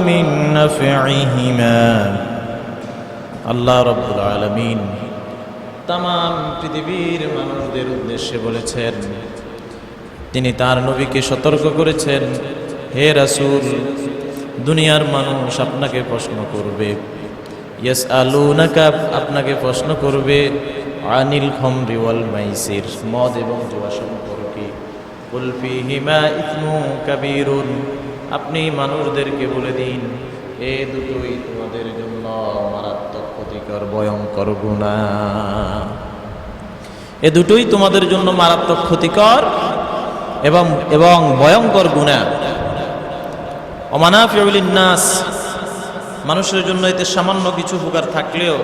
من نفعهما আল্লাহ রাব্বুল আলামিন তাম পৃথিবীর মানুষদের উদ্দেশ্যে বলেছেন, তিনি তার নবীকে সতর্ক করেছেন, হে রাসূল, দুনিয়ার মানুষ আপনাকে প্রশ্ন করবে, ইয়াসআলুনাকা, আপনাকে প্রশ্ন করবে, আনিল খামরি ওয়াল মাইসির, মদ এবং জুয়া সম্পর্কে, কুল ফীহিমা ইসমুন কাবীরুন, আপনি মানুষদেরকে বলে দিন, এ দুটোই তোমাদের জন্য মারাত্মক ক্ষতিকর ভয়ঙ্কর গুনাহ। এ দুটোই তোমাদের জন্য মারাত্মক ক্ষতিকর এবং ভয়ঙ্কর গুনাহ। ওয়া মানাফিউ লিন-নাস, মানুষের জন্য এতে সামান্য কিছু উপকার থাকলেও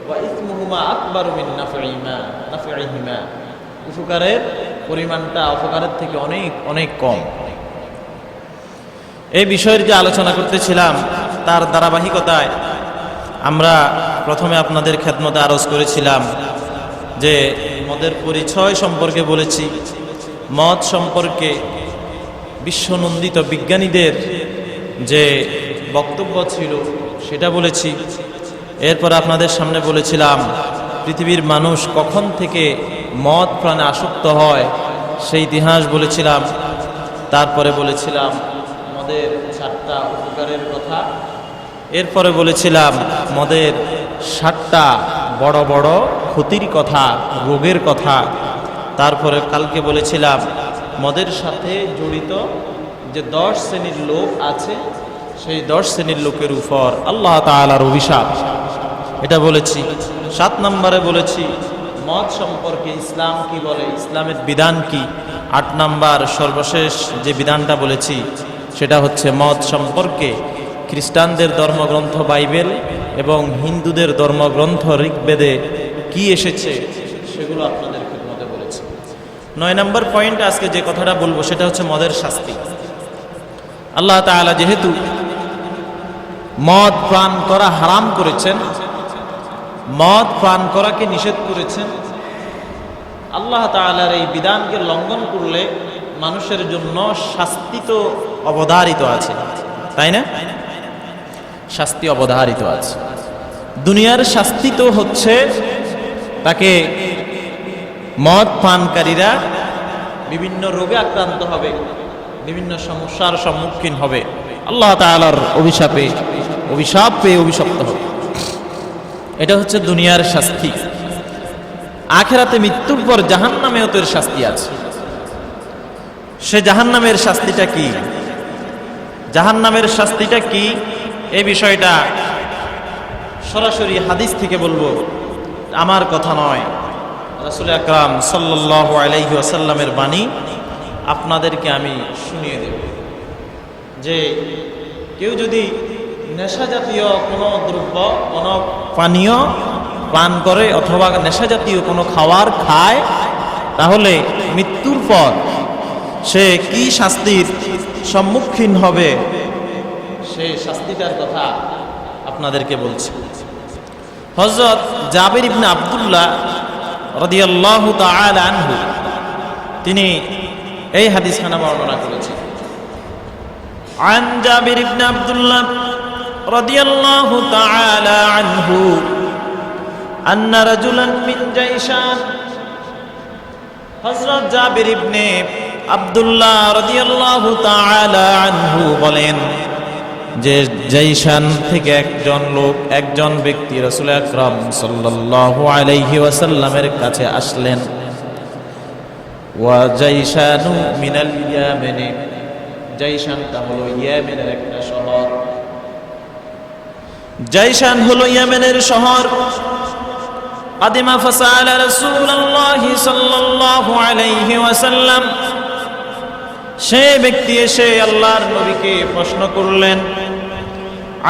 ওয়া ইসমুহুমা আকবারু মিন নাফিহিমা, উপকারের পরিমাণটা অপকারের থেকে অনেক অনেক কম। এই বিষয়ের যে আলোচনা করতেছিলাম তার ধারাবাহিকতায় আমরা প্রথমে আপনাদের খেদমতে আরজ করেছিলাম যে মদের পরিচয় সম্পর্কে বলেছি, মদ সম্পর্কে বিশ্বনন্দিত বিজ্ঞানীদের যে বক্তব্য ছিল সেটা বলেছি। এরপর আপনাদের সামনে বলেছিলাম পৃথিবীর মানুষ কখন থেকে মদ প্রাণে আসক্ত হয় সেই ইতিহাস বলেছিলাম। তারপরে বলেছিলাম মদের 7টা উপকারের কথা। এরপরে বলেছিলাম মদের 7টা বড় বড় ক্ষতির কথা, রোগের কথা। তারপরে কালকে বলেছিলাম মদের সাথে জড়িত যে 10 শ্রেণীর লোক আছে, সেই 10 শ্রেণীর লোকের উপর আল্লাহ তাআলার অভিশাপ, এটা বলেছি। 7 নম্বরে বলেছি মদ সম্পর্কে ইসলাম কি বলে, ইসলামের বিধান কি। 8 নম্বর সর্বশেষ যে বিধানটা বলেছি সেটা হচ্ছে মদ সম্পর্কে খ্রিস্টানদের ধর্মগ্রন্থ বাইবেল এবং হিন্দুদের ধর্মগ্রন্থ ঋগ্বেদে কি এসেছে সেগুলো আপনাদের খেদমতে বলেছি। 9 নম্বর পয়েন্ট আজকে যে কথাটা বলবো সেটা হচ্ছে মদের শাস্তি। আল্লাহ তাআলা যেহেতু মদ পান করা হারাম করেছেন, মদ পান করাকে নিষেধ করেছেন, আল্লাহ তাআলার এই বিধানকে লঙ্ঘন করলে মানুষের জন্য শাস্তি তো অবধারিত আছে, তাই না? শাস্তি অবধারিত আছে। দুনিয়ার শাস্তি তো হচ্ছে তাকে মদ পানকারীরা বিভিন্ন রোগে আক্রান্ত হবে, বিভিন্ন সমস্যার সম্মুখীন হবে, আল্লাহ তাআলার অভিশাপ পেয়ে অভিশপ্ত হবে। এটা হচ্ছে দুনিয়ার শাস্তি। আখিরাতে মৃত্যুর পর জাহান্নামেও তো এর শাস্তি আছে। সে জাহান্নামের শাস্তিটা কি? জাহান্নামের শাস্তিটা কি এই বিষয়টা সরাসরি হাদিস থেকে বলবো, আমার কথা নয়, রাসূল আকরাম সাল্লাল্লাহু আলাইহি ওয়াসাল্লামের বাণী আপনাদেরকে আমি শুনিয়ে দেব যে কেউ যদি নেশা জাতীয় কোনো দ্রব্য, কোনো পানীয় পান করে অথবা নেশা জাতীয় কোনো খাবার খায়, তাহলে মৃত্যুর পর সে কি শাস্তির সম্মুখীন হবে সেই শাস্তিটার কথা আপনাদেরকে বলছি। হযরত জাবির ইবনে আব্দুল্লাহ রাদিয়াল্লাহু তাআলা আনহু তিনি এই হাদিসখানা বর্ণনা করেছেন। عن جابر بن عبد الله رضي الله تعالى عنه أن رجلا من جيشان, হযরত জাবির ইবনে আব্দুল্লাহ রাদিয়াল্লাহু তাআলা আনহু বলেন যে জৈশান থেকে একজন ব্যক্তি রাসূল আকরাম সাল্লাল্লাহু আলাইহি ওয়াসাল্লামের কাছে আসলেন। ওয়া জৈশানু মিনাল ইয়ামেন, জৈশানটা হলো ইয়েমেনের একটা শহর। জৈশান হলো ইয়েমেনের শহর। আদিমা ফাসালা রাসূলুল্লাহ সাল্লাল্লাহু আলাইহি ওয়াসাল্লাম, সে ব্যক্তি এসে আল্লাহর নবীকে প্রশ্ন করলেন,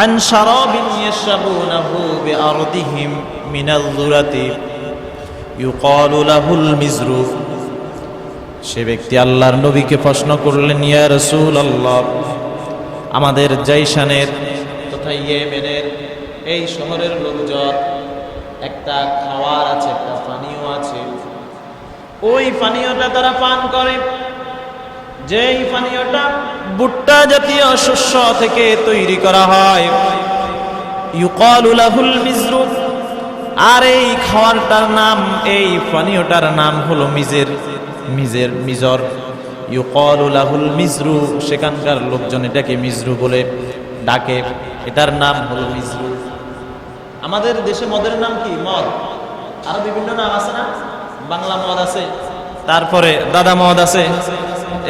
আন শারাবিন ইয়াশরাবুনাহু বিআরদিহিম মিনাল যুরাতি ইউকালু লাহুল মিজরু। সে ব্যক্তি আল্লাহর নবীকে প্রশ্ন করলেন, ইয়া রাসূলুল্লাহ, আমাদের জৈশানের তথা ইয়েমেনের এই শহরের লোকজন একটা খাবার আছে, একটা পানীয় আছে, ওই পানীয়টা তারা পান করে, যেই পানীয়টা ভুট্টা জাতীয় শস্য থেকে তৈরি করা হয়। ইউকালু লাহুল মিজরু, আর এই খাওয়ারটার নাম, এই পানীয়টার নাম হলো মিজর। ইউকালু লাহুল মিজরু, সেখানকার লোকজন এটাকে মিজরু বলে ডাকে, এটার নাম হলো মিজরু। আমাদের দেশে মদের নাম কি? মদ। আরো বিভিন্ন নাম আছে না? বাংলা মদ আছে, তারপরে দাদা মদ আছে,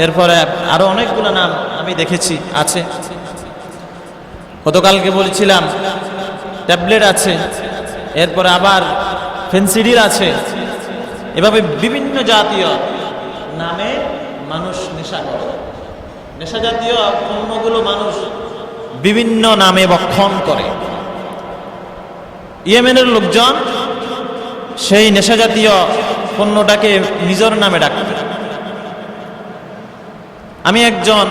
এরপরে আরো অনেকগুলো নাম আমি দেখেছি আছে। গতকালকে বলেছিলাম ট্যাবলেট আছে, এরপরে আবার ফেন্সিডিল আছে। এভাবে বিভিন্ন জাতীয় নামে মানুষ নেশা করে। নেশা জাতীয় পণ্যগুলো মানুষ বিভিন্ন নামে ভক্ষণ করে। ইয়েমেনের লোকজন সেই নেশা জাতীয় পণ্যটাকে নিজের নামে ডাকবে। আমি একজন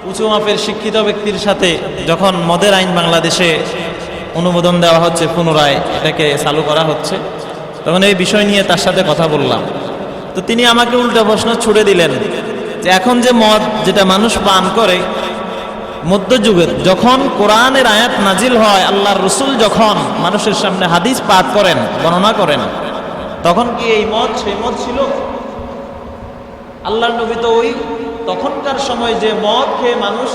উঁচু মাপের শিক্ষিত ব্যক্তির সাথে যখন মদের আইন বাংলাদেশে অনুমোদন দেওয়া হচ্ছে, পুনরায় এটাকে চালু করা হচ্ছে, তখন এই বিষয় নিয়ে তার সাথে কথা বললাম। তো তিনি আমাকে উল্টা প্রশ্ন ছুড়ে দিলেন যে এখন যে মদ যেটা মানুষ পান করে, মধ্যযুগের যখন কোরআনের আয়াত নাজিল হয়, আল্লাহর রসুল যখন মানুষের সামনে হাদিস পাঠ করেন, বর্ণনা করেন, তখন কি এই মদ সেই মদ ছিল? আল্লাহর নবী তো ওই তখনকার সময় যে মদ খেয়ে মানুষ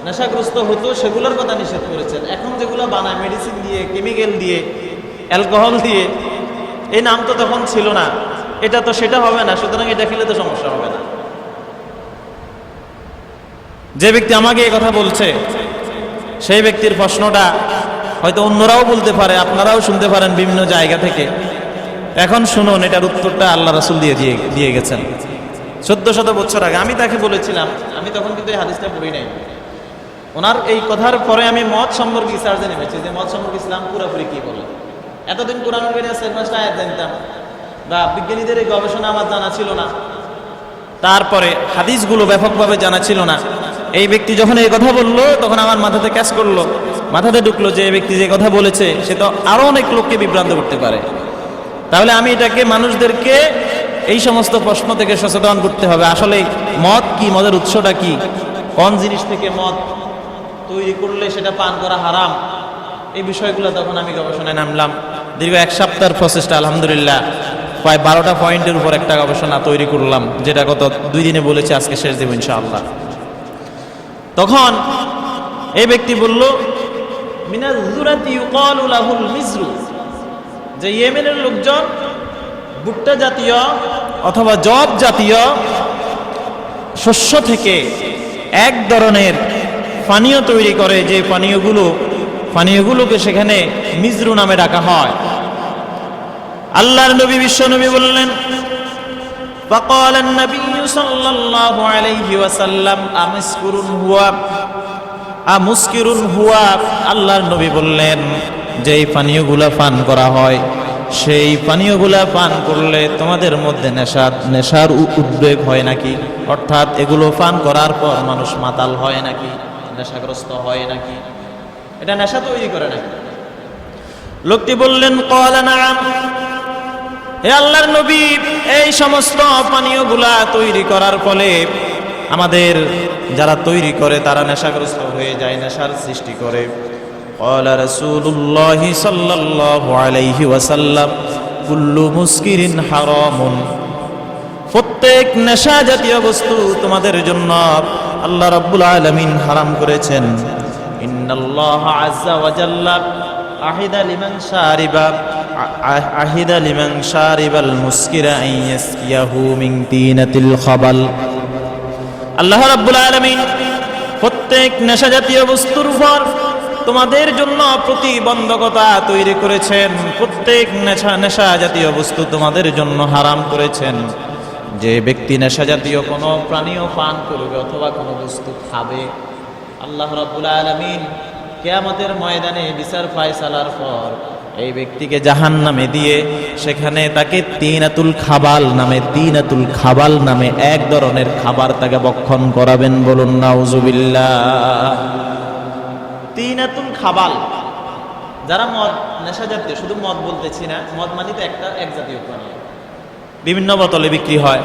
নেশাগ্রস্ত হতো সেগুলোর কথা নিষেধ করেছেন। এখন যেগুলো বানায় মেডিসিন দিয়ে, কেমিক্যাল দিয়ে, অ্যালকোহল দিয়ে, এই নাম তো তখন ছিল না। এটা তো সেটা হবে না, সুতরাং এটা খেলে তো সমস্যা হবে না। যে ব্যক্তি আমাকে এই কথা বলছে, সেই ব্যক্তির প্রশ্নটা হয়তো অন্যরাও বলতে পারে, আপনারাও শুনতে পারেন বিভিন্ন জায়গা থেকে। এখন শুনুন, এটার উত্তরটা আল্লাহ রাসূল দিয়ে গেছেন 1400 বছর আগে। আমি তাকে বলেছিলাম, আমি তখন কিন্তু এই হাদিসটা পড়ি নাই। ওনার এই কথার পরে আমি মদ সম্পর্কে রিসার্চে নেমেছি যে মদ সম্পর্কে ইসলাম পুরোপুরি কি বলে। এতদিন কোরআনের বাইরে 4-5টা আয়াত জানতাম, বা বিজ্ঞানীদের এই গবেষণা আমার জানা ছিল না, তারপরে হাদিসগুলো ব্যাপকভাবে জানা ছিল না। এই ব্যক্তি যখন এই কথা বললো, তখন আমার মাথাতে ক্যাচ করলো, মাথাতে ঢুকলো যে এই ব্যক্তি যে কথা বলেছে সে তো আরো অনেক লোককে বিভ্রান্ত করতে পারে। তাহলে আমি এটাকে মানুষদেরকে এই সমস্ত প্রশ্ন থেকে সচেতন করতে হবে। আসলে মদ কি, মদের উৎসটা কি, কোন জিনিস থেকে মদ তৈরি করলে সেটা পান করা হারাম, এই বিষয়গুলো তখন আমি গবেষণায় নামলাম। দীর্ঘ 1 সপ্তাহের প্রচেষ্টা, আলহামদুলিল্লাহ প্রায় 12টা পয়েন্টের উপর একটা গবেষণা তৈরি করলাম, যেটা গত 2 দিনে বলেছি, আজকে শেষ দেব ইনশাআল্লাহ। তখন এই ব্যক্তি বলল মিনাল যুরাতি ইউকালু লাহুল মিজরু, যে ইয়েমেনের লোকজন ভুট্টা জাতীয় অথবা জব জাতীয় শস্য থেকে এক ধরনের পানীয় তৈরি করে, যে পানীয়গুলোকে সেখানে মিজরু নামে ডাকা হয়। আল্লাহর নবী বিশ্ব নবী বললেন, فقال النبي صلى الله عليه وسلم আমুসকিরুন হুয়া, আল্লাহর নবী বললেন যেই পানীয়গুলা পান করা হয়, সেই পানীয়গুলা পান করলে তোমাদের মধ্যে নেশার উদ্বেগ হয় নাকি? অর্থাৎ এগুলো পান করার পর মানুষ মাতাল হয় নাকি, নেশাগ্রস্ত হয় নাকি, এটা নেশা তৈরি করে নাকি? লোকটি বললেন ক্বালা নাআম, হে আল্লাহর নবী, এই সমস্ত পানীয়গুলা তৈরি করার ফলে আমাদের যারা তৈরি করে তারা নেশাগ্রস্ত হয়ে যায়, নেশার সৃষ্টি করে। ক্বালা রাসূলুল্লাহ সাল্লাল্লাহু আলাইহি ওয়াসাল্লাম কুল্লু মুসকিরিন হারামুন, প্রত্যেক নেশা জাতীয় বস্তু তোমাদের জন্য আল্লাহ রাব্বুল আলামিন হারাম করেছেন। ইন্নাল্লাহা আযজা ওয়া জাল্লা আহিদা লিমান শারিবাল মুসকিরা আন ইয়াসকিয়াহু মিন তিনাতিল খাবাল। আল্লাহ রাব্বুল আলামিন প্রত্যেক নেশা জাতীয় বস্তুর উপর তোমাদের জন্য প্রতিবন্ধকতা তৈরি করেছেন, প্রত্যেক নেশা জাতীয় বস্তু তোমাদের জন্য হারাম করেছেন। যে ব্যক্তি নেশা জাতীয় কোনো প্রাণীও পান করবে অথবা কোনো বস্তু খাবে, আল্লাহ রাব্বুল আলামিন কিয়ামতের ময়দানে বিচার ফায়সালার পর এই ব্যক্তিকে জাহান্নামে দিয়ে সেখানে তাকে তিনাতুল খাবাল নামে এক ধরনের খাবার তাকে ভক্ষণ করাবেন। বলুন নাউজুবিল্লাহ। তিনাতুল খাবাল, যারা মদ নেশা জাতীয়, শুধু মদ বলতেছি না, মদ মানে তো এক জাতীয় পানীয়, বিভিন্ন বোতলে বিক্রি হয়।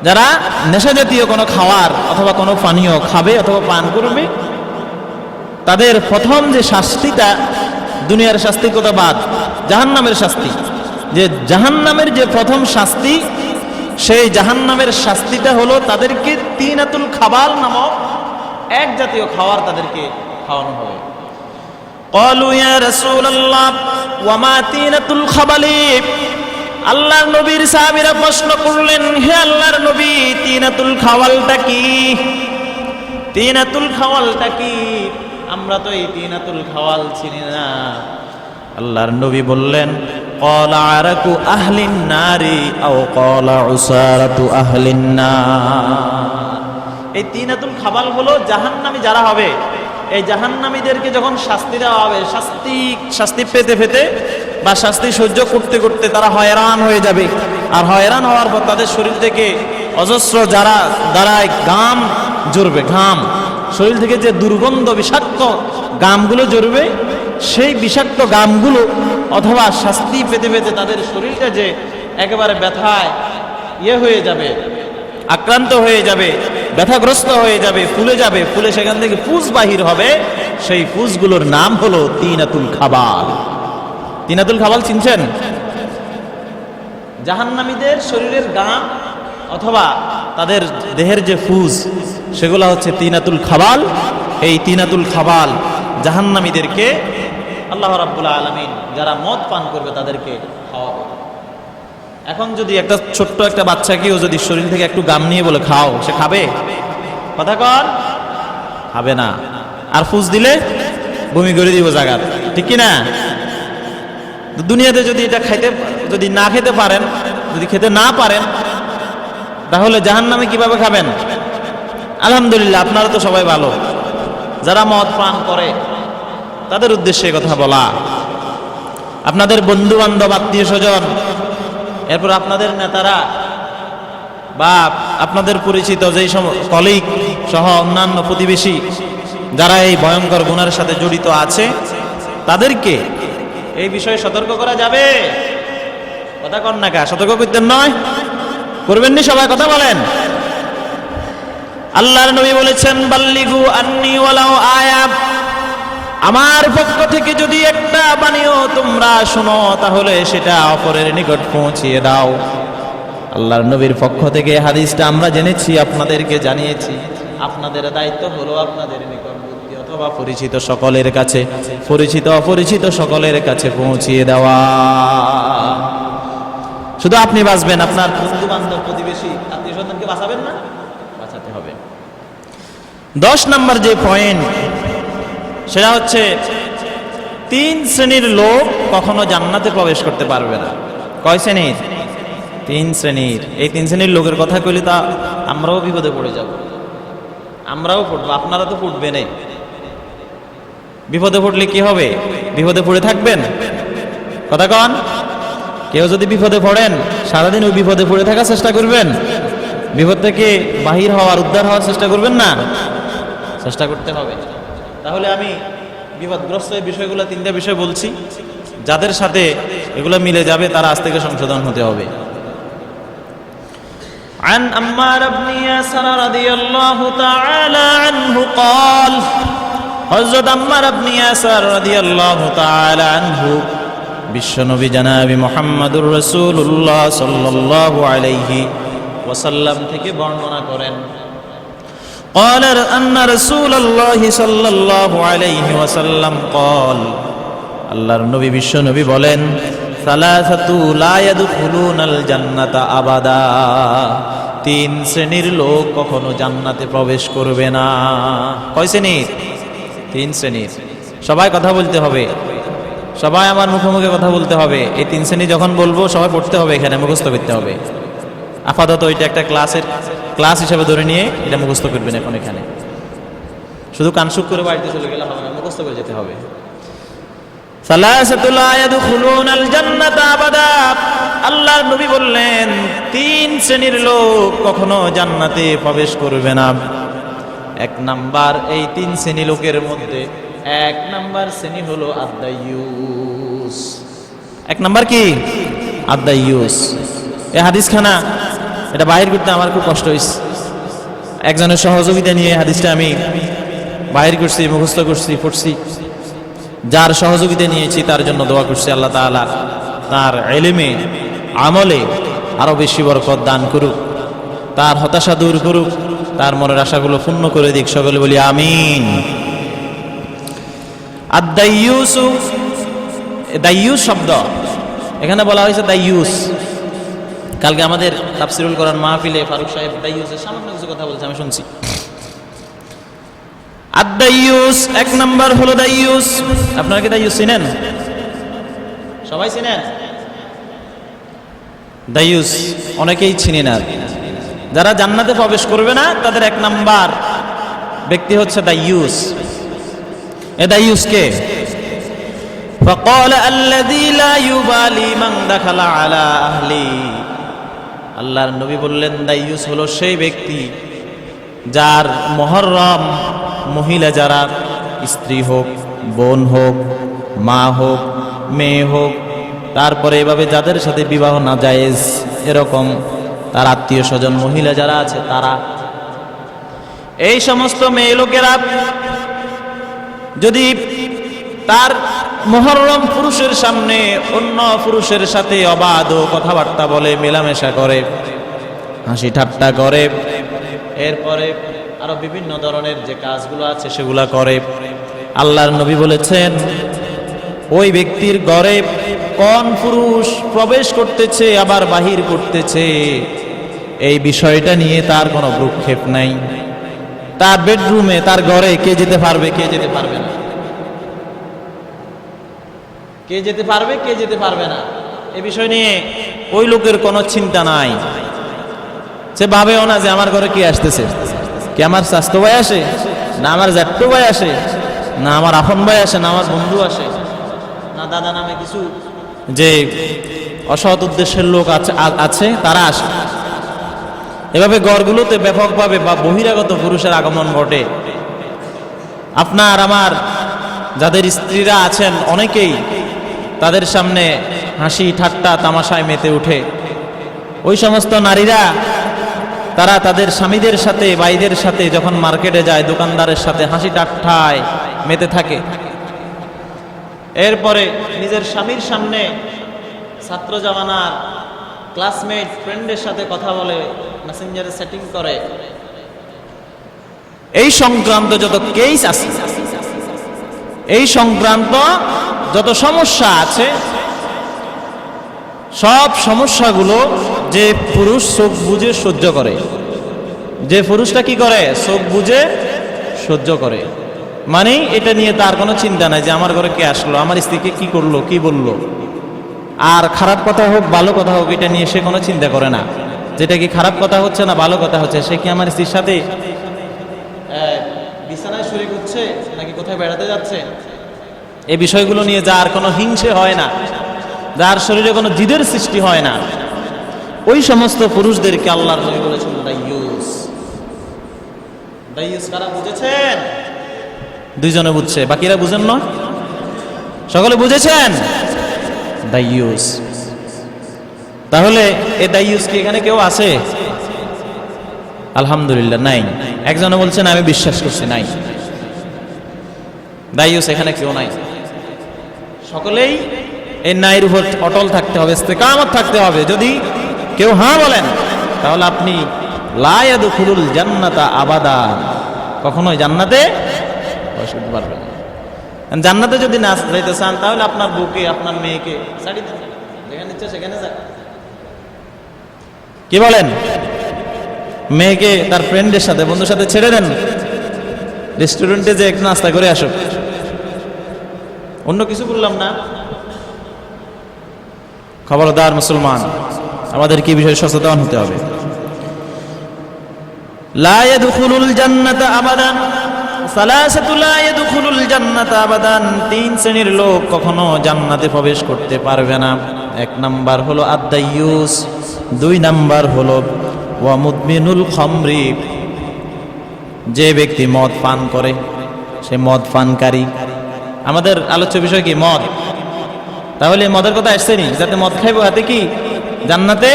যারা নেশা জাতীয় কোনো খাওয়ার অথবা কোনো পানীয় খাবে অথবা পান করবে, তাদের প্রথম যে শাস্তিটা, দুনিয়ার শাস্তির কথা বাদ, জাহান্নামের শাস্তি, যে জাহান্নামের যে প্রথম শাস্তি, সেই জাহান্নামের শাস্তিটা হলো তাদেরকে তিনাতুল খাবাল নামক এক জাতীয় খাবার তাদেরকে খাওয়ানো হবে। ক্বালু ইয়া রাসূলুল্লাহ ওয়া মা তিনাতুল খাবালি, আল্লাহর নবীর সাহাবীরা প্রশ্ন করলেন, হে আল্লাহর নবী, তিনাতুল খাওয়ালটা কি? তিনাতুল খাওয়ালটা কি? আমরা তো এই তিনাতুল খাওয়াল চিনি না। আল্লাহর নবী বললেন, ক্বালা আরাকু আহলিন নারি আও ক্বালা উসারাতু আহলিন নার। এই তিনাতুল খাবাল হলো জাহান্নামী যারা হবে, এই জাহান্নামীদেরকে যখন শাস্তি দেওয়া হবে, শাস্তি পেতে পেতে বা শাস্তি সহ্য করতে করতে তারা হয়রান হয়ে যাবে। আর হয়রান হওয়ার পর তাদের শরীর থেকে অজস্র দ্বারায় গাম ঝরবে, ঘাম, শরীর থেকে যে দুর্গন্ধ বিষাক্ত গামগুলো ঝরবে, সেই বিষাক্ত গামগুলো অথবা শাস্তি পেতে পেতে তাদের শরীরটা যে একেবারে ব্যথায় হয়ে যাবে, আক্রান্ত হয়ে যাবে, ব্যথাগ্রস্ত হয়ে যাবে, ফুলে সেখান থেকে পুজ বাহির হবে। সেই পুজগুলোর নাম হলো তিনাতুল খাবাল। তিনাতুল খাবাল চিনছেন? জাহান্নামীদের শরীরের গাম অথবা তাদের দেহের যে ফুজ, সেগুলো হচ্ছে তিনাতুল খাবাল। এই তিনাতুল খাবাল জাহান্নামীদেরকে আল্লাহ রাব্বুল আলামিন যারা মদ পান করবে তাদেরকে খাওয়াবে। এখন যদি একটা ছোট্ট একটা বাচ্চাকেও যদি শরীর থেকে একটু গাম নিয়ে বলে খাও, সে খাবে? কথা কর, খাবে না। আর ফুস দিলে বমি করে দিব জায়গা, ঠিক কি না? দুনিয়াতে যদি এটা যদি না খেতে পারেন, যদি খেতে না পারেন, তাহলে জাহান্নামে কিভাবে খাবেন? আলহামদুলিল্লাহ, আপনারা তো সবাই ভালো। যারা মদ পান করে তাদের উদ্দেশ্যে কথা বলা, আপনাদের বন্ধু বান্ধব, আত্মীয় স্বজন, এরপর আপনাদের নেতারা বা আপনাদের পরিচিত যেই কলিগ সহ অন্যান্য প্রতিবেশী যারা এই ভয়ঙ্কর গুনাহের সাথে জড়িত আছে, তাদেরকে এই বিষয়ে সতর্ক করা যাবে। কথা কন না কা, সতর্ক করতেন নয়, করবেননি সবাই? কথা বলেন। আল্লাহর নবী বলেছেন, বাল্লিগু আন্নি ওয়ালাউ আয়া, আমার পক্ষ থেকে যদি একটা বাণীও তোমরা শোনো, তাহলে সেটা অপরের নিকট পৌঁছিয়ে দাও। আল্লাহর নবীর পক্ষ থেকে হাদিসটা আমরা জেনেছি, আপনাদেরকে জানিয়েছি। আপনাদের দায়িত্ব হলো আপনাদের নিকটবর্তী অথবা পরিচিত সকলের কাছে, পরিচিত অপরিচিত সকলের কাছে পৌঁছিয়ে দেওয়া। শুধু আপনি বাঁচবেন, আপনার বন্ধু বান্ধব, প্রতিবেশী, আত্মীয় স্বজনকে বাঁচাবেন না? বাঁচাতে হবে। 10 নম্বর যে পয়েন্ট, সেটা হচ্ছে 3 শ্রেণীর লোক কখনো জান্নাতে প্রবেশ করতে পারবে না। কয় শ্রেণীর? 3 শ্রেণীর। এই 3 শ্রেণীর লোকের কথা কইলে তা আমরাও বিপদে পড়ে যাব, আমরাও পড়বো, আপনারা তো পড়বেনই। বিপদে পড়লে কি হবে? বিপদে পড়ে থাকবেন? কথা কন। কেউ যদি বিপদে পড়েন, সারাদিন ওই বিপদে পড়ে থাকার চেষ্টা করবেন? বিপদ থেকে বাহির হওয়ার, উদ্ধার হওয়ার চেষ্টা করবেন না? চেষ্টা করতে হবে। তাহলে আমি বিপদগ্রস্ত এই বিষয়গুলো, 3টা বিষয় বলছি, যাদের সাথে এগুলো মিলে যাবে তারা আজ থেকে সংশোধন হতে হবে। عن عمار بن ياسر رضي الله تعالى عنه قال, হযরত আম্মার ইবনে ইয়াসার রাদিয়াল্লাহু তাআলা আনহু বিশ্বনবী জনাবে মুহাম্মদুর রাসূলুল্লাহ সাল্লাল্লাহু আলাইহি ওয়াসাল্লাম থেকে বর্ণনা করেন, قال أن رسول الله صلى الله عليه وسلم قال, আল্লাহর নবী বিশ্বনবী বলেন, সালাসাতু লা ইয়াদখুলুনাল জান্নাতা আবাদা, 3 শ্রেণীর লোক কখনো জান্নাতে প্রবেশ করবে না। কয় শ্রেণীর? 3 শ্রেণীর। সবাই কথা বলতে হবে, সবাই আমার মুখে মুখে কথা বলতে হবে। এই 3 শ্রেণী যখন বলবো সবাই পড়তে হবে, এখানে মুখস্থ করতে হবে। আপাতত এটা একটা ক্লাস হিসেবে ধরে নিয়ে এটা মুখস্থ করবেন। এখন এখানে শুধু কানসুক করে বাড়িতে চলে গেলে হবে না, মুখস্থ করে যেতে হবে। সালাসাতু লা ইয়াদখুলুনাল জান্নাতা আবাদা, আল্লাহর নবী বললেন 3 শ্রেণীর লোক কখনো জান্নাতে প্রবেশ করবে না। 1 নাম্বার, এই 3 শ্রেণী লোকের মধ্যে 1 নাম্বার শ্রেণী হলো আদ-দাইয়ুস। 1 নাম্বার কি? আদ-দাইয়ুস। এই হাদিসখানা এটা বাহির করতে আমার খুব কষ্ট হয়েছে। একজনের সহযোগিতা নিয়ে হাদিসটা আমি বাহির করছি, মুখস্থ করছি, পড়ছি। যার সহযোগিতা নিয়েছি তার জন্য দোয়া করছি, আল্লাহ তাআলা তার ইলমে আমলে আরো বেশি বরকত দান করুক, তার হতাশা দূর করুক, তার মনের আশাগুলো পূর্ণ করে দিক। সকলে বলি আমিন। আদ-দাইয়ুস, দাইয়ুস শব্দ এখানে বলা হয়েছে দাইয়ুস। কালকে আমাদের তাফসীরুল কোরআন মাহফিলে ফারুক সাহেব দাইয়ুসের সামান্য কিছু কথা বলছে, আমি শুনছি। আদ-দাইয়ুস এক নাম্বার হলো দাইয়ুস। আপনারা কি দাইয়ুস চিনেন? সবাই চিনেন? দাইয়ুস অনেকেই চিনে না। যারা জান্নাতে প্রবেশ করবে না তাদের এক নাম্বার ব্যক্তি হচ্ছে দাইয়ুস। এ দাইয়ুস কে? فقال الذي لا يبالي من دخل على اهلي। আল্লাহর নবী বললেন দাইয়ুস হলো সেই ব্যক্তি যার মুহররম মহিলা, যারা স্ত্রী হোক, বোন হোক, মা হোক, মেয়ে হোক, তারপরে এভাবে যাদের সাথে বিবাহ না জায়েজ এরকম তার আত্মীয় স্বজন মহিলা যারা আছে, তারা এই সমস্ত মেয়ে লোকেরা যদি তার মুহররম পুরুষের সামনে অন্য পুরুষের সাথে অবাধ কথাবার্তা বলে, মেলামেশা করে, হাসি ঠাট্টা করে, এরপরে আরো বিভিন্ন ধরনের যে কাজগুলো আছে সেগুলা করে, আল্লাহর নবী বলেছেন ওই ব্যক্তির ঘরে কোন পুরুষ প্রবেশ করতেছে আবার বাহির করতেছে এই বিষয়টা নিয়ে তার কোনো ভ্রুক্ষেপ নাই। তার বেডরুমে, তার ঘরে কে যেতে পারবে, কে যেতে পারবে না, কে যেতে পারবে, কে যেতে পারবে না, এ বিষয় নিয়ে ওই লোকের কোনো চিন্তা নাই। সে ভাবেও না যে আমার ঘরে কে আসতেছে, কে আমার স্বাস্থ্য ভাই আসে, না আমার জ্যাঠু ভাই আসে, না আমার আপন ভাই আসে, না আমার বন্ধু আসে, না দাদা নামে কিছু যে অসৎ উদ্দেশ্যের লোক আছে তারা আসে। এভাবে ঘরগুলোতে ব্যাপকভাবে বা বহিরাগত পুরুষের আগমন ঘটে। আপনার আমার যাদের স্ত্রীরা আছেন অনেকেই তাদের সামনে হাসি ঠাট্টা তামাশায় মেতে উঠে। ওই সমস্ত নারীরা তারা তাদের স্বামীদের সাথে, ভাইদের সাথে যখন মার্কেটে যায়, দোকানদারের সাথে হাসি ঠাট্টায় মেতে থাকে। এরপরে নিজের স্বামীর সামনে ছাত্র জামানার ক্লাসমেট ফ্রেন্ডের সাথে কথা বলে, মেসেঞ্জারে সেটিং করে। এই সংক্রান্ত যত কেস আছে, এই সংক্রান্ত যত সমস্যা আছে, সব সমস্যাগুলো যে পুরুষ চোখ বুঝে সহ্য করে, যে পুরুষটা কি করে, চোখ বুঝে সহ্য করে, মানে এটা নিয়ে তার কোনো চিন্তা নাই যে আমার ঘরে কে আসলো, আমার স্ত্রীকে কি করলো, কি বললো, আর খারাপ কথা হোক ভালো কথা হোক এটা নিয়ে সে কোনো চিন্তা করে না। যেটা কি খারাপ কথা হচ্ছে না ভালো কথা হচ্ছে, সে কি আমার স্ত্রীর সাথে বিছানায় শুয়ে করছে নাকি কোথায় বেড়াতে যাচ্ছে, এই বিষয়গুলো নিয়ে যার কোনো হিংসে হয় না, যার শরীরে কোনো জিদের সৃষ্টি হয় না, ওই সমস্ত পুরুষদেরকে আল্লাহর নবী বলেছেন দাইয়ুস। দাইয়ুস কারা বুঝেছেন? দুইজনে বুঝছে, বাকিরা বুঝেন না? সকলে বুঝেছেন দাইয়ুস। তাহলে এই দাইয়ুস কি এখানে কেউ আছে? আলহামদুলিল্লাহ নাই। একজনে বলছেন আমি বিশ্বাস করছি নাই। দাইয়ুস এখানে কেউ নাই। সকলেই এই নাইর উপর অটল থাকতে হবে, ইস্তেকামত থাকতে হবে। যদি কেউ হ্যাঁ বলেন তাহলে আপনি লা ইয়াদখুলুল জান্নাতা আবাদা, কখনোই জান্নাতে প্রবেশ করতে পারবেন না। জান্নাতে যদি না যাইতে চান তাহলে আপনার বউকে, আপনার মেয়েকে ছাড়ি দেন, যেখানে ইচ্ছে সেখানে যান। কি বলেন? মেয়েকে তার ফ্রেন্ডের সাথে, বন্ধুর সাথে ছেড়ে দেন, রেস্টুরেন্টে যে একটু নাস্তা করে আসুক। অন্য কিছু বললাম না। খবরদার মুসলমান, আমাদের কি বিষয়ে সচেতন হতে হবে। লা ইয়াদখুলুল জান্নাতা আবাদান, সালাসাতু লা ইয়াদখুলুল জান্নাতা আবাদান, তিন শ্রেণীর লোক কখনো জান্নাতে প্রবেশ করতে পারবে না। এক নাম্বার হলো আদ-দাইয়ুস, দুই নাম্বার হলো ওয়া মুদমিনুল খামরি, যে ব্যক্তি মদ পান করে, সে মদ পানকারী। আমাদের আলোচ্য বিষয় কি? মদ। তাহলে মদের কথা আসছে নি, যাতে মদ খাইবো হাতে কি জান্নাতে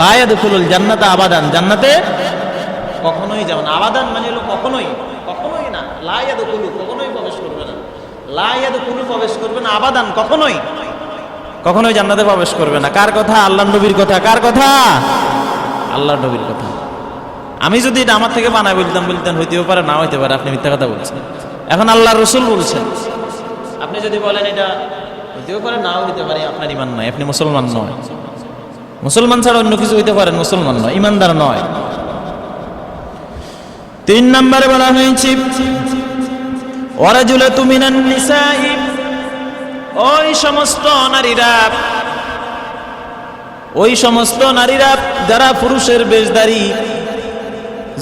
লা ইয়াদখুলুল জান্নাতা আবাদান, জান্নাতে কখনোই যাবে না। আবাদান মানে হলো কখনোই, কখনোই না। লা ইয়াদখুলু কখনোই প্রবেশ করবে না, লা ইয়াদখুলু প্রবেশ করবে না, আবাদান কখনোই, কখনোই জান্নাতে প্রবেশ করবে না। কার কথা? আল্লাহর নবীর কথা। কার কথা? আল্লাহর নবীর কথা। আমি যদি এটা আমার থেকে বানায় বলতাম, বলতেন হইতেও পারে, না হইতে পারে, আপনি মিথ্যা কথা বলছেন। এখন আল্লাহর রাসূল বলছেন, আপনি যদি বলেন এটা হইতেও পারে, নাও হইতে পারে, আপনার ঈমান নয়, আপনি মুসলমান নয়। মুসলমান ছাড়া অন্য কিছু হইতে পারেন, মুসলমান নয়, ঈমানদার নয়। 3 নম্বরে বলা হয়েছে ওয়ারাজুলাতু মিনান নিসাই, ওই সমস্ত নারীরা, ওই সমস্ত নারীরা যারা পুরুষের বেশধারী,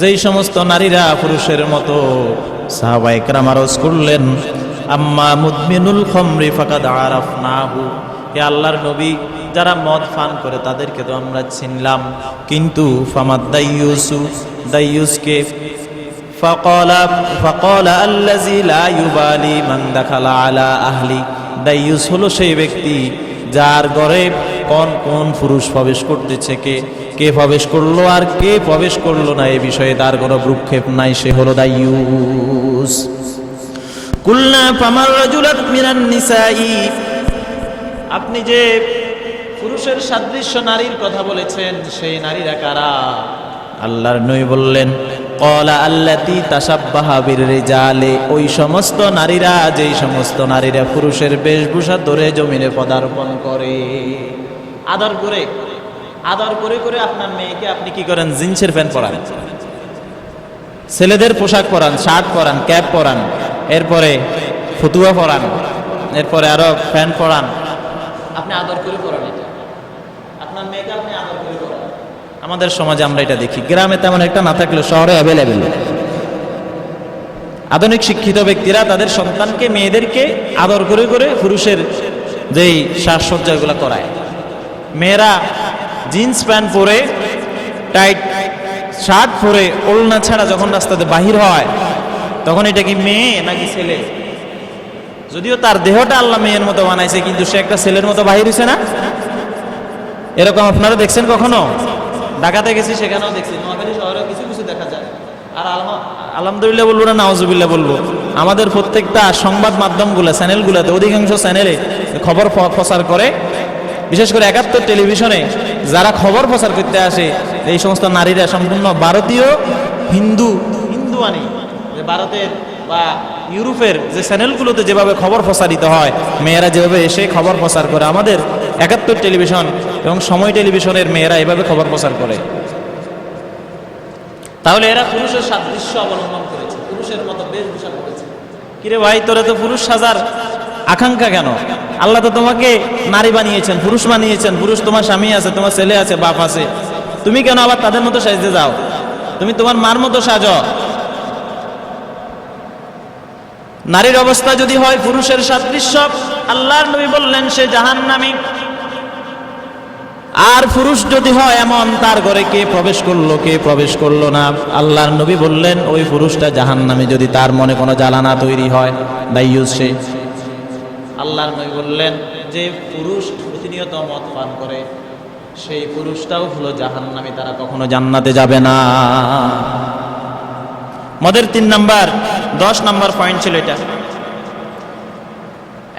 যেই সমস্ত নারীরা পুরুষের মতো। সাহাবায়ে কেরাম আরজ করলেন, আম্মা মুদমিনুল খামরি ফাকাদ আরাফনাহু, হে আল্লাহর নবী, যারা মদ পান করে তাদেরকে তো আমরা চিনলাম, কিন্তু ফামাদ দাইয়ুসু, দাইয়ুসকে? ফাকালা আল্লাযী লা ইউবালি মান দাখালা আলা আহলি, দাইয়ুস হলো সেই ব্যক্তি যার ঘরে কোন কোন পুরুষ প্রবেশ করতেছে, কে প্রবেশ করলো আর কে প্রবেশ করলো না, এই বিষয়ে তার কোনো ভ্রুক্ষেপ নাই, সে হলো দাইয়ুস। কুলনা ফামার রাজুলাত মিনান নিসাই, আপনি যে পুরুষের সাদৃশ্য নারীর কথা বলেছেন, সেই নারীরা কারা? আল্লাহর নবী বললেন, ক্বালা আল্লাতী তাশাব্বাহা বিররিজালি, ওই সমস্ত নারীরা, যেই সমস্ত নারীরা পুরুষের বেশভূষা ধরে জমিনে পদার্পণ করে। আদর করে, আদর করে করে আপনার মেয়েকে আপনি কি করেন? জিন্সের প্যান্ট পরান, ছেলেদের পোশাক পরান, শার্ট পরান, ক্যাপ পরান, এরপরে ফতুয়া পরান, এরপরে আরো প্যান্ট পরান, আপনি আদর করে পরান। এটা আপনার মেয়েকে আপনি আদর করে পরান। আমাদের সমাজে আমরা এটা দেখি, গ্রামে তেমন একটা না থাকলেও শহরে অ্যাভেলেবেল। আধুনিক শিক্ষিত ব্যক্তিরা তাদের সন্তানকে, মেয়েদেরকে আদর করে করে পুরুষের যেই সাজসজ্জাগুলো করায়। মেয়েরা জিন্স প্যান্ট পরে, টাইট শার্ট পরে, ওড়না ছাড়া যখন রাস্তাতে বাহির হয়, তখন এটা কি মেয়ে নাকি ছেলে? যদিও তার দেহটা আল্লাহ মেয়ের মতো বানাইছে, কিন্তু সে একটা ছেলের মতো বাহির হইছে না? এরকম আপনারা দেখছেন কখনো? ঢাকাতে গেছি, সেখানেও দেখছি, নোয়াখালী শহরেও কিছু কিছু দেখা যায়। আর আলহামদুলিল্লাহ বলবো না নাউজুবিল্লাহ বলবো, আমাদের প্রত্যেকটা সংবাদ মাধ্যমগুলো, চ্যানেলগুলোতে, অধিকাংশ চ্যানেলে খবর প্রচার করে, বিশেষ করে 71 টেলিভিশনে যারা খবর প্রচার করতে আসে, এই সমস্ত নারীরা সম্পূর্ণ ভারতীয় হিন্দু আনি, যে ভারতের বা ইউরোপের যে চ্যানেলগুলোতে যেভাবে খবর প্রচারিত হয়, মেয়েরা যেভাবে এসে খবর প্রচার করে, আমাদের 71 টেলিভিশন এবং সময় টেলিভিশনের মেয়েরা এভাবে খবর প্রচার করে। তাহলে এরা পুরুষের সাদৃশ্য অবলম্বন করেছে, পুরুষের মতো বেশভূষা করেছে। কিরে ভাই, তোরা তো পুরুষ সাজার আকাঙ্ক্ষা কেন? আল্লাহ তো তোমাকে নারী বানিয়েছেন, পুরুষ বানিয়েছেন। পুরুষ তোমার স্বামী আছে, তোমার ছেলে আছে, বাপ আছে, তুমি কেন আবার তাদের মতো সাজতে যাও? তুমি তোমার মার মতো সাজো। নারীর অবস্থা যদি হয় পুরুষের সাদৃশ্য, আল্লাহর নবী বললেন সে জাহান্নামী। আর পুরুষ যদি হয় এমন, তার ঘরে কে প্রবেশ করলো, কে প্রবেশ করলো না, আল্লাহর নবী বললেন ওই পুরুষটা জাহান্নামী, যদি তার মনে কোনো জ্বালা না তৈরি হয়, দাইয়ুস সে। আল্লাহর নবী বললেন যে পুরুষ প্রতিনিয়ত মদ পান করে, সেই পুরুষটাও হলো জাহান্নামী, তারা কখনো জান্নাতে যাবে না। মদের 3 নাম্বার, 10 নাম্বার পয়েন্ট ছিল এটা।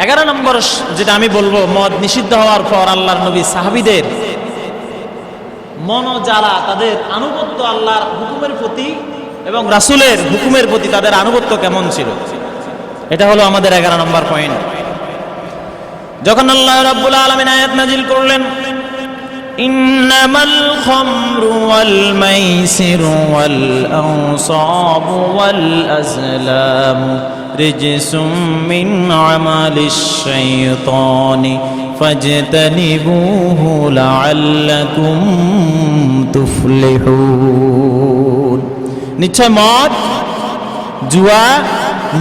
11 নম্বর যেটা আমি বলবো, মদ নিষিদ্ধ হওয়ার পর আল্লাহর নবী সাহাবীদের মনোজ্বালা, তাদের আনুগত্য আল্লাহর হুকুমের প্রতি এবং রাসূলের হুকুমের প্রতি তাদের আনুগত্য কেমন ছিল, এটা হলো আমাদের 11 নম্বর পয়েন্ট। যখন আল্লাহ রাব্বুল আলামিন আয়াত নাজিল করলেন, ইন্নামাল খামরু ওয়াল মাইসিরু ওয়াল আনসাবু ওয়াল আজলামু রিজসুম মিন আমালিশ শাইতানি ফাজতানিবুহু লাআল্লাকুম তুফলিহুন। নিশ্চয় মদ, জুয়া,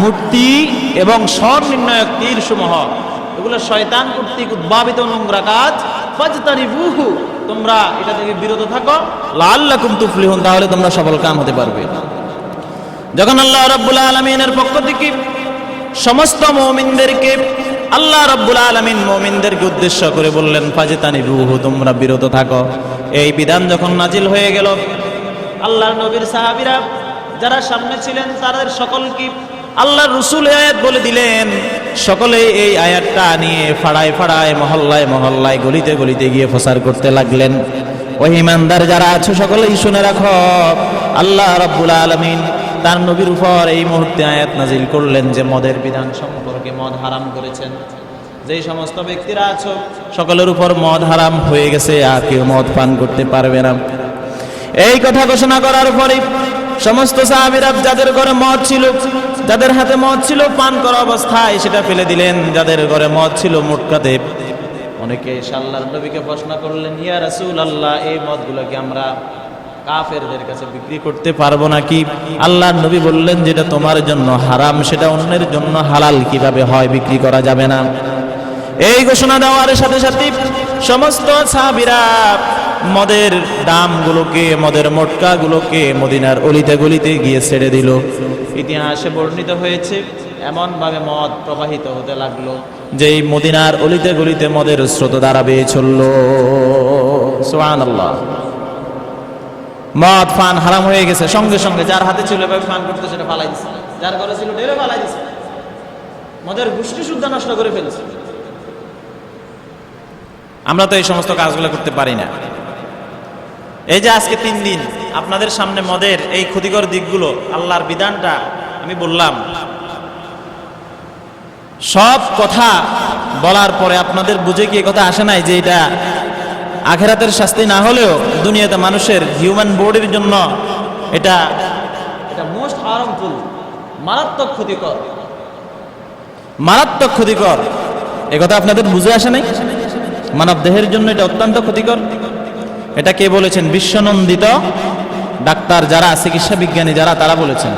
মূর্তি এবং স্বর নির্ণায়ক তীর সমূহ, এগুলো শয়তান কর্তৃক উদ্ভাবিত নোংরা কাজ। ফাজতানিবুহু, তোমরা এটা থেকে বিরত থাকো, লাআল্লাকুম তুফলিহুন, তাহলে তোমরা সফল কাম হতে পারবে। যখন আল্লাহ রাব্বুল আলামিনের পক্ষ থেকে সমস্ত মুমিনদেরকে, আল্লাহ রাব্বুল আলামিন মুমিনদেরকে উদ্দেশ্য করে বললেন ফাজতানিবুহু, তোমরা বিরত থাকো, এই বিধান যখন নাজিল হয়ে গেল, আল্লাহর নবীর সাহাবীরা যারা সামনে ছিলেন তাদের সকলকে আল্লাহর রাসূল আয়াত বলে দিলেন। সকলে এই আয়াতটা নিয়ে ফাড়ায় ফাড়ায়, মহল্লায় মহল্লায়, গলিতে গলিতে গিয়ে প্রচার করতে লাগলেন। ওই ঈমানদার যারা আছো সকলেই শুনে রাখো, আল্লাহ রাব্বুল আলামিন তার নবীর উপর এই মুহূর্তে আয়াত নাজিল করলেন যে মদের বিধান সম্পর্কে, মদ হারাম করেছেন। যেই সমস্ত ব্যক্তিরা আছো সকলের উপর মদ হারাম হয়ে গেছে, আর কেউ মদ পান করতে পারবে না। এই কথা ঘোষণা করার পরে সমস্ত সাহাবীরা যাদের ঘরে মদ ছিল, যাদের হাতে মদ ছিল, পান করা অবস্থায় সেটা ফেলে দিলেন। যাদের ঘরে মদ ছিল মোটকাতে, অনেকে আল্লাহর নবীকে প্রশ্ন করলেন, ইয়া রাসূলুল্লাহ, এই মদগুলোকে আমরা কাফেরদের কাছে বিক্রি করতে পারবো নাকি? আল্লাহর নবী বললেন, যেটা তোমার জন্য হারাম সেটা অন্যের জন্য হালাল কিভাবে হয়? বিক্রি করা যাবে না। এই ঘোষণা দেওয়ার সাথে সাথে সমস্ত সাহাবীরা মদের দামগুলোকে, মদের মোটকাগুলোকে মদিনার অলিতে গলিতে গিয়ে ছেড়ে দিল। ইতিহাসে বর্ণিত হয়েছে এমন ভাবে মদ প্রবাহিত হতে লাগলো যে এই মদিনার অলিতে গলিতে মদের স্রোত দ্বারা বেয়ে চলল। সুবহানাল্লাহ। মদ পান হারাম হয়ে গেছে, সঙ্গে সঙ্গে যার হাতে ছিল এভাবে পান করতে সেটা ফালাই দিছে, যার ঘরে ছিল ঢেলে ফালাই দিছে, মদের গোষ্ঠী শুদ্ধ নষ্ট করে ফেলছে। আমরা তো এই সমস্ত কাজগুলো করতে পারি না। এই যে আজকে 3 দিন আপনাদের সামনে মদের এই ক্ষতিকর দিকগুলো, আল্লাহর বিধানটা আমি বললাম, সব কথা বলার পরে আপনাদের বুঝে কি কথা আসে নাই যে এটা আখিরাতের শাস্তি না হলেও দুনিয়াতে মানুষের হিউম্যান বডির জন্য এটা মোস্ট হার্মফুল, মারাত্মক ক্ষতিকর, মারাত্মক ক্ষতিকর। এ কথা আপনাদের বুঝে আসে নাই? মানব দেহের জন্য এটা অত্যন্ত ক্ষতিকর। এটা কে বলেছেন? বিশ্বনন্দিত ডাক্তার যারা, চিকিৎসা বিজ্ঞানী যারা, তারা বলেছেন।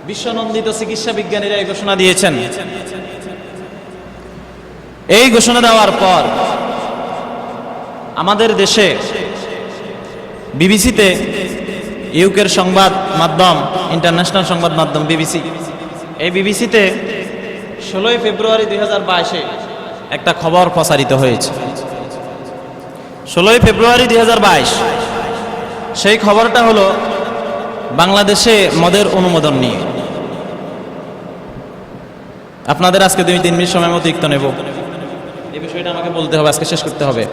বিশ্বনন্দিত চিকিৎসা বিজ্ঞানীরা এই ঘোষণা দিয়েছেন। এই ঘোষণা দেওয়ার পর আমাদের দেশে বিবিসিতে, ইউকের সংবাদ মাধ্যম, ইন্টারন্যাশনাল সংবাদ মাধ্যম বিবিসি, এই বিবিসিতে 16 ফেব্রুয়ারি 2022 একটা খবর প্রচারিত হয়েছে। 16 ফেব্রুয়ারি 2022 সেই খবরটা হলো বাংলাদেশে মদের অনুমোদন নিয়ে। আপনাদের আজকে 2-3 মিনিট সময় মতো ইক্ত নেব, এই বিষয়টা আমাকে বলতে হবে, আজকে শেষ করতে হবে।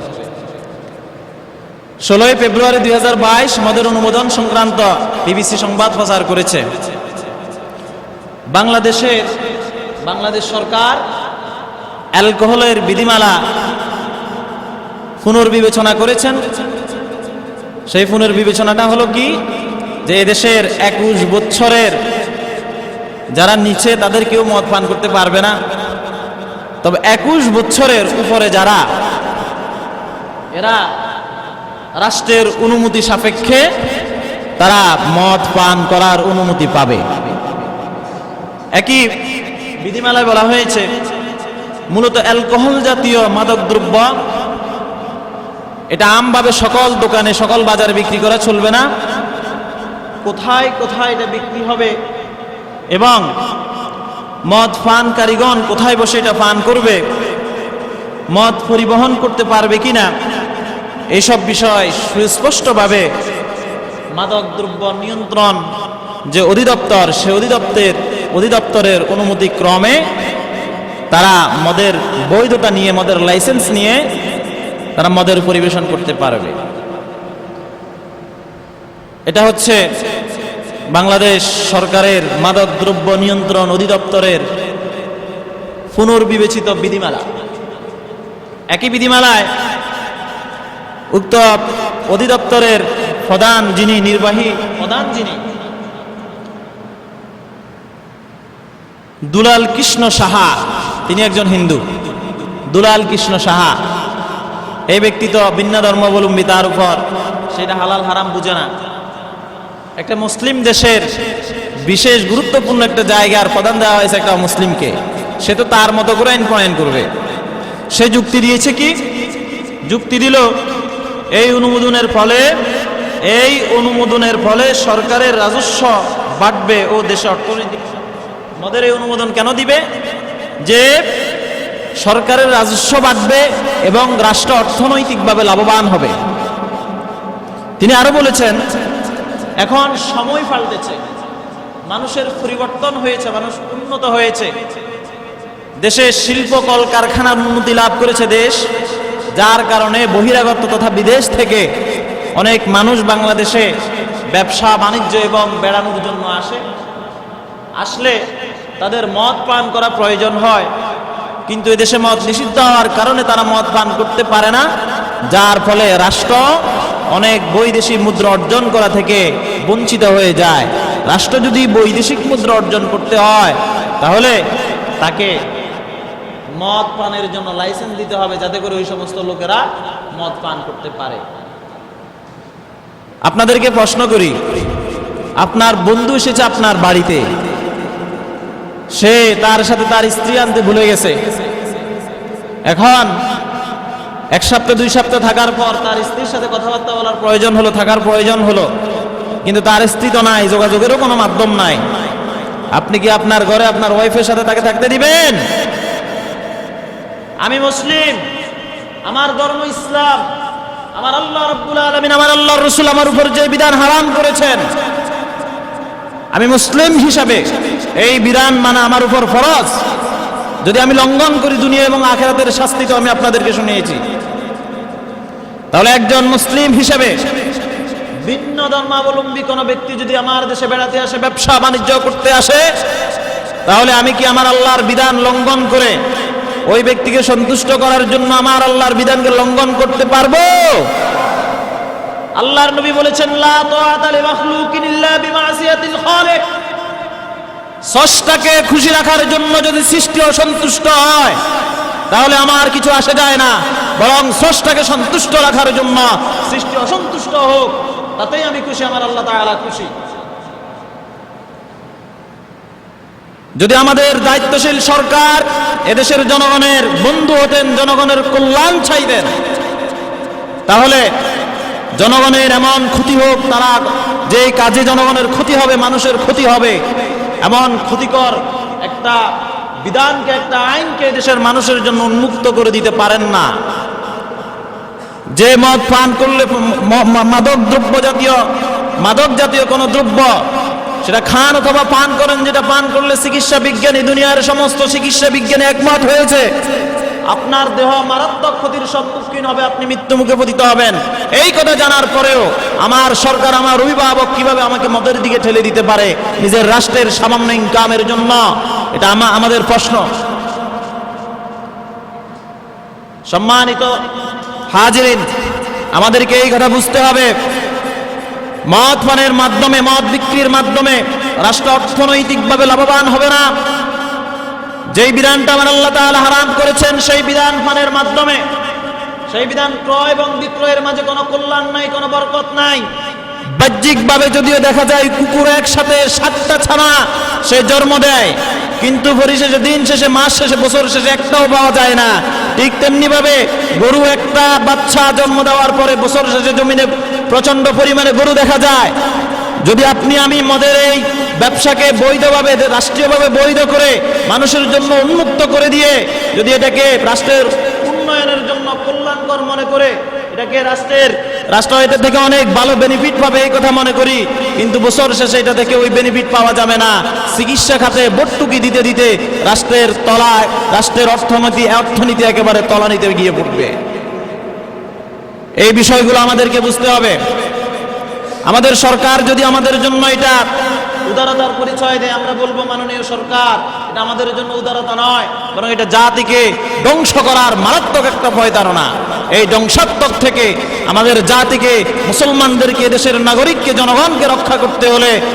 16 ফেব্রুয়ারি 2022 মদের অনুমোদন সংক্রান্ত বিবিসি সংবাদ প্রচার করেছে। বাংলাদেশ সরকার অ্যালকোহলের বিধিমালা পুনর্বিবেচনা করেছেন। সেই পুনর্বিবেচনাটা হলো কি, যে এদেশের 21 বছরের যারা নিচে তাদের কেউ মদ পান করতে পারবে না, তবে 21 বছরের উপরে যারা, এরা রাষ্ট্রের অনুমতি সাপেক্ষে তারা মদ পান করার অনুমতি পাবে। একই বিধিমালায় বলা হয়েছে মূলত অ্যালকোহল জাতীয় মাদক দ্রব্য এটা আমভাবে সকল দোকানে, সকল বাজারে বিক্রি করা চলবে না। কোথায় কোথায় এটা বিক্রি হবে এবং মদ পানকারীগণ কোথায় বসে এটা পান করবে, মদ পরিবহন করতে পারবে কিনা, এইসব বিষয় সুস্পষ্টভাবে মাদক দ্রব্য নিয়ন্ত্রণ যে অধিদপ্তর, সে অধিদপ্তরের অনুমতি ক্রমে তারা মদের বৈধতা নিয়ে, মদের লাইসেন্স নিয়ে তারা মদের পরিবেশন করতে পারবে। এটা হচ্ছে বাংলাদেশ সরকারের মাদক দ্রব্য নিয়ন্ত্রণ অধিদপ্তরের পুনর্বিবেচিত বিধিমালা। একই বিধিমালায় উক্ত অধিদপ্তরের প্রধান যিনি, নির্বাহী প্রধান যিনি, দুলাল কৃষ্ণ সাহা, তিনি একজন হিন্দু। দুলাল কৃষ্ণ সাহা এই ব্যক্তি তো ভিন্ন ধর্মাবলম্বী, তার উপর সেটা হালাল হারাম বুঝে না। একটা মুসলিম দেশের বিশেষ গুরুত্বপূর্ণ একটা জায়গার প্রদান দেওয়া হয়েছে একটা মুসলিমকে, সে তো তার মতো করে আইন প্রণয়ন করবে। সে যুক্তি দিয়েছে কি? যুক্তি দিল এই অনুমোদনের ফলে সরকারের রাজস্ব বাড়বে ও দেশে অর্থনৈতিক। মদের এই অনুমোদন কেন দিবে? যে সরকারের রাজস্ব বাড়বে এবং রাষ্ট্র অর্থনৈতিকভাবে লাভবান হবে। তিনি আরো বলেছেন, এখন সময় পাল্টেছে, মানুষের পরিবর্তন হয়েছে, মানুষ উন্নত হয়েছে, দেশে শিল্প কল কারখানার উন্নতি লাভ করেছে দেশ, যার কারণে বহিরাগত তথা বিদেশ থেকে অনেক মানুষ বাংলাদেশে ব্যবসা বাণিজ্য এবং বেড়ানোর জন্য আসলে তাদের মদ পান করা প্রয়োজন হয়, কিন্তু এদেশে মদ নিষিদ্ধ হওয়ার কারণে তারা মদ পান করতে পারে না, যার ফলে রাষ্ট্র অনেক বৈদেশিক মুদ্রা অর্জন করা থেকে বঞ্চিত হয়ে যায়। রাষ্ট্র যদি বৈদেশিক মুদ্রা অর্জন করতে হয় তাহলে তাকে মদ পানের জন্য লাইসেন্স দিতে হবে, যাতে করে ওই সমস্ত লোকেরা মদ পান করতে পারে। আপনাদেরকে প্রশ্ন করি, আপনার বন্ধু এসেছে আপনার বাড়িতে, সে তার সাথে তার স্ত্রী আনতে ভুলে গেছে, এখন 1 সপ্তাহ 2 সপ্তাহ থাকার পর তার স্ত্রীর সাথে কথাবার্তা বলার প্রয়োজন হলো, থাকার প্রয়োজন হলো, কিন্তু তার স্ত্রী তো নাই, যোগাযোগেরও কোনো মাধ্যম নাই। আপনি কি আপনার ঘরে আপনার ওয়াইফের সাথে তাকে থাকতে দিবেন? আমি মুসলিম, আমার ধর্ম ইসলাম, আমার আল্লাহ রাব্বুল আলামিন, আমার আল্লাহর রাসূল আমার উপর যে বিধান হারাম করেছেন, আমি মুসলিম হিসাবে এই বিধান মানা আমার উপর ফরজ। যদি আমি লঙ্ঘন করি, দুনিয়া এবং আখিরাতের শাস্তি তো আমি আপনাদেরকে শুনিয়েছি। তাহলে একজন মুসলিম হিসাবে ভিন্ন ধর্মাবলম্বী কোনো ব্যক্তি যদি আমার দেশে বেড়াতে আসে, ব্যবসা বাণিজ্য করতে আসে, তাহলে আমি কি আমার আল্লাহর বিধান লঙ্ঘন করে ওই ব্যক্তিকে সন্তুষ্ট করার জন্য আমার আল্লাহর বিধানকে লঙ্ঘন করতে পারবো? আল্লাহর নবী বলেছেন, লা তাআতা লিমাখলুকিন ইল্লা বিমাসিয়াতিল খালিক। স্রষ্টাকে খুশি রাখার জন্য যদি সৃষ্টি অসন্তুষ্ট হয় তাহলে আমার কিছু আসে যায় না, বরং স্রষ্টাকে সন্তুষ্ট রাখার জন্য সৃষ্টি অসন্তুষ্ট হোক, তাতেই আমি খুশি, আমার আল্লাহ তাআলা খুশি। যদি আমাদের দায়িত্বশীল সরকার এদেশের জনগণের বন্ধু হতেন, জনগণের কল্যাণ চাইতেন, তাহলে জনগণের এমন ক্ষতি হোক, তারা যে কাজে জনগণের ক্ষতি হবে, মানুষের ক্ষতি হবে, এমন ক্ষতিকর একটা বিধানকে, একটা আইনকে দেশের মানুষের জন্য উন্মুক্ত করে দিতে পারেন না। যে মদ পান করলে মাদক জাতীয় কোনো দ্রব্য সেটা খান অথবা পান করেন, যেটা পান করলে চিকিৎসা বিজ্ঞানী, দুনিয়ার সমস্ত চিকিৎসা বিজ্ঞানী একমত হয়েছে আপনার দেহ মারাত্মক ক্ষতির সম্মুখীন হবে, আপনি মৃত্যু মুখে পতিত হবেন। এই কথা জানার পরেও আমার সরকার, আমার অভিভাবক কিভাবে আমাকে মদের দিকে ঠেলে দিতে পারে নিজের রাষ্ট্রের সামান্য ইনকামের জন্য? এটা আমাদের প্রশ্ন। সম্মানিত হাজিরিন, আমাদেরকে এই কথা বুঝতে হবে, মদ পানের মাধ্যমে, মদ বিক্রির মাধ্যমে রাষ্ট্র অর্থনৈতিকভাবে লাভবান হবে না। যেই বিধানটা আমার আল্লাহ তাআলা হারাম করেছেন, সেই বিধান পানের মাধ্যমে, সেই বিধান ক্রয় এবং বিক্রয়ের মাঝে কোনো কল্যাণ নাই, কোনো বরকত নাই। বাহ্যিকভাবে যদিও দেখা যায় কুকুর একসাথে 7টা ছানা সে জন্ম দেয়, কিন্তু পরিশেষে, দিন শেষে, মাস শেষে, বছর শেষে একটাও পাওয়া যায় না। ঠিক তেমনি ভাবে গরু একটা বাচ্চা জন্ম দেওয়ার পরে বছর শেষে জমিনে প্রচন্ড পরিমাণে গরু দেখা যায়। যদি আপনি আমি মদের এই ব্যবসাকে বৈধভাবে, রাষ্ট্রীয়ভাবে বৈধ করে মানুষের জন্য উন্মুক্ত করে দিয়ে যদি এটাকে রাষ্ট্রের উন্নয়নের জন্য কল্যাণকর মনে করে, এটাকে রাষ্ট্র এটা থেকে অনেক ভালো বেনিফিট পাবে এই কথা মনে করি, কিন্তু বছর শেষে এটা থেকে ওই বেনিফিট পাওয়া যাবে না। চিকিৎসা খাতে ভর্তুকি দিতে দিতে রাষ্ট্রের তলায়, রাষ্ট্রের অর্থনীতি একেবারে তলানিতে গিয়ে পড়বে। এই বিষয়গুলো আমাদেরকে বুঝতে হবে। আমাদের সরকার যদি আমাদের জন্য এটা উদারতার পরিচয় দেয়, আমরা বলবো মাননীয় সরকার, এটা আমাদের জন্য উদারতা নয়, বরং এটা জাতিকে ধ্বংস করার মারাত্মক একটা প্রতারণা। এই ধ্বংসাত্মক থেকে আমাদের জাতিকে, মুসলমানদেরকে, দেশের নাগরিককে, জনগণকে রক্ষা করতে হলে